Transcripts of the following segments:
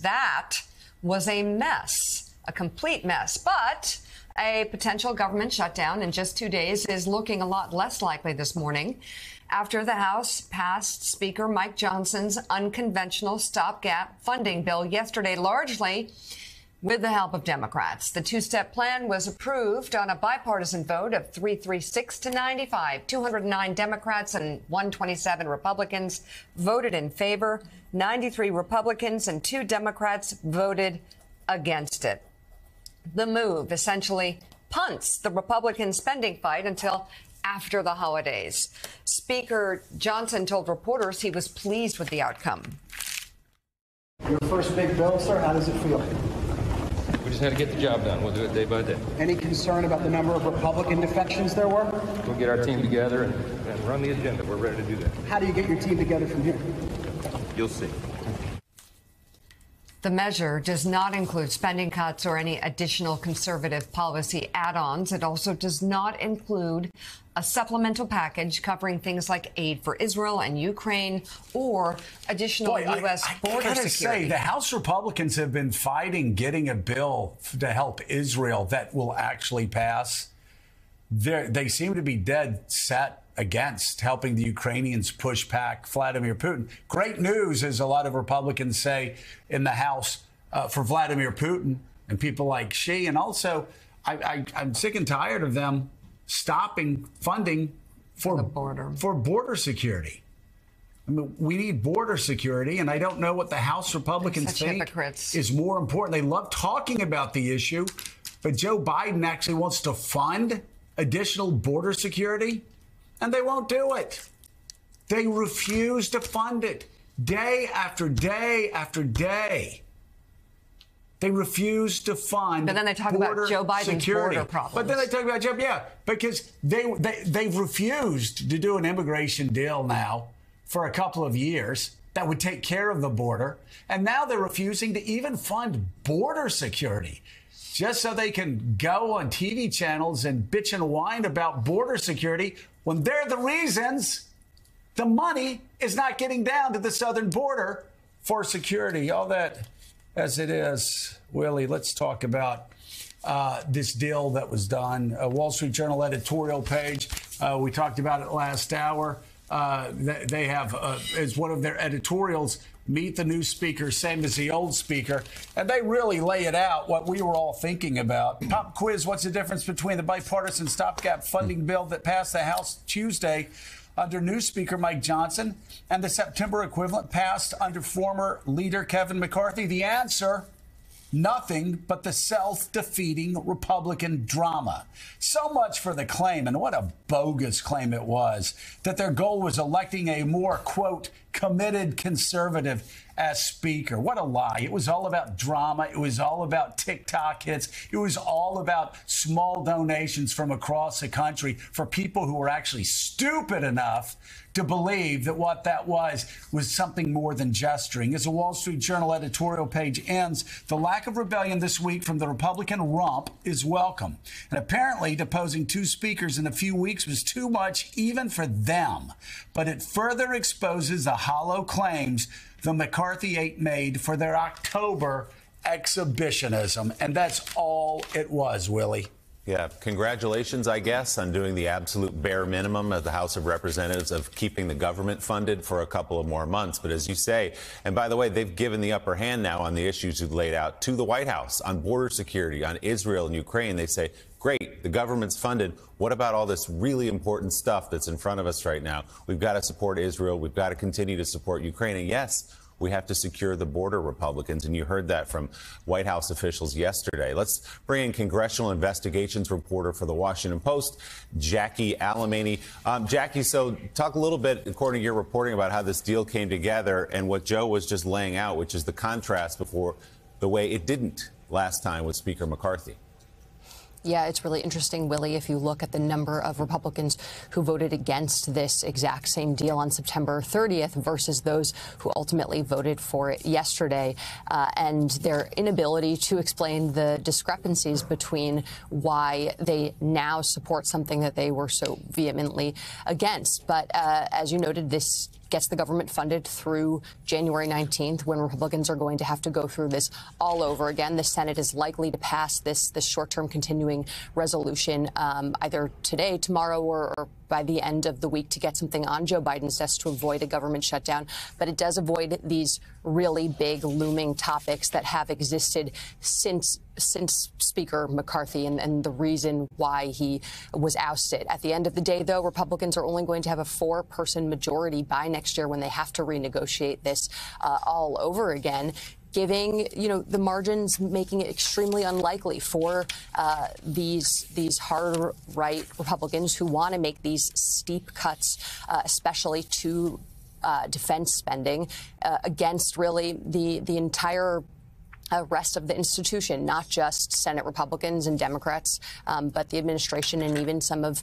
That was a mess, a complete mess. But a potential government shutdown in just 2 days is looking a lot less likely this morning after the House passed Speaker Mike Johnson's unconventional stopgap funding bill yesterday, largely with the help of Democrats. The two-step plan was approved on a bipartisan vote of 336 to 95. 209 Democrats and 127 Republicans voted in favor. 93 Republicans and 2 Democrats voted against it. The move essentially punts the Republican spending fight until after the holidays. Speaker Johnson told reporters he was pleased with the outcome. Your first big bill, sir, how does it feel? We just had to get the job done. We'll do it day by day. Any concern about the number of Republican defections there were? We'll get our team together and run the agenda. We're ready to do that. How do you get your team together from here? You'll see. The measure does not include spending cuts or any additional conservative policy add-ons. It also does not include a supplemental package covering things like aid for Israel and Ukraine or additional U.S. border I gotta security. say, the House Republicans have been fighting getting a bill to help Israel that will actually pass. They seem to be dead set against helping the Ukrainians push back Vladimir Putin. Great news, as a lot of Republicans say in the House, for Vladimir Putin and people like Xi. And also, I'm sick and tired of them stopping funding for border security. I mean, we need border security, and I don't know what the House Republicans think is more important. They love talking about the issue, but Joe Biden actually wants to fund additional border security, and they won't do it. They refuse to fund it day after day after day. They refuse to fund. But then they talk about Joe Biden's security. border problems. But then they talk about Joe, because they've refused to do an immigration deal now for a couple of years that would take care of the border, and now they're refusing to even fund border security, just so they can go on TV channels and bitch and whine about border security when they're the reasons the money is not getting down to the southern border for security. All that as it is, Willie, let's talk about this deal that was done. A Wall Street Journal editorial page. We talked about it last hour. They have, as one of their editorials, meet the new speaker, same as the old speaker. And they really lay it out, what we were all thinking about. Pop quiz, what's the difference between the bipartisan stopgap funding bill that passed the House Tuesday under new Speaker Mike Johnson and the September equivalent passed under former leader Kevin McCarthy? The answer: nothing but the self-defeating Republican drama. So much for the claim, and what a bogus claim it was, that their goal was electing a more, quote, committed conservative as speaker. What a lie. It was all about drama. It was all about TikTok hits. It was all about small donations from across the country for people who were actually stupid enough to believe that what that was something more than gesturing. As the Wall Street Journal editorial page ends, the lack of rebellion this week from the Republican rump is welcome. And apparently deposing 2 speakers in a few weeks was too much even for them. But it further exposes the hollow claims the McCarthy 8 made for their October exhibitionism. And that's all it was, Willie. Yeah, congratulations, I guess, on doing the absolute bare minimum of the House of Representatives of keeping the government funded for a couple of more months. But as you say, and by the way, they've given the upper hand now on the issues you've laid out to the White House on border security, on Israel and Ukraine. They say, great, the government's funded. What about all this really important stuff that's in front of us right now? We've got to support Israel. We've got to continue to support Ukraine. And yes, we have to secure the border, Republicans, and you heard that from White House officials yesterday. Let's bring in congressional investigations reporter for the Washington Post, Jackie Alemany. Jackie, so talk a little bit, according to your reporting, about how this deal came together and what Joe was just laying out, which is the contrast before the way it didn't last time with Speaker McCarthy. Yeah, it's really interesting, Willie, if you look at the number of Republicans who voted against this exact same deal on September 30th versus those who ultimately voted for it yesterday, and their inability to explain the discrepancies between why they now support something that they were so vehemently against. But as you noted, this gets the government funded through January 19th, when Republicans are going to have to go through this all over again. The Senate is likely to pass this short-term continuing resolution either today, tomorrow, or by the end of the week to get something on Joe Biden's desk to avoid a government shutdown. But it does avoid these really big looming topics that have existed since Speaker McCarthy and the reason why he was ousted. At the end of the day, though, Republicans are only going to have a 4-person majority by next year when they have to renegotiate this all over again, giving, the margins, making it extremely unlikely for these hard right Republicans who want to make these steep cuts, especially to defense spending, against really the entire rest of the institution, not just Senate Republicans and Democrats, but the administration and even some of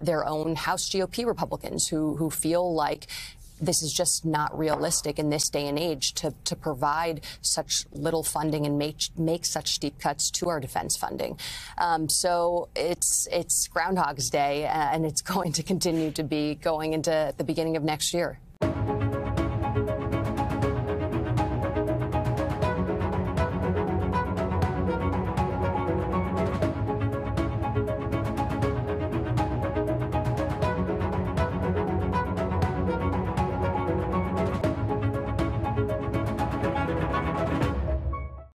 their own House GOP Republicans who feel like this is just not realistic in this day and age to provide such little funding and make such steep cuts to our defense funding. So it's Groundhog's Day, and it's going to continue to be going into the beginning of next year.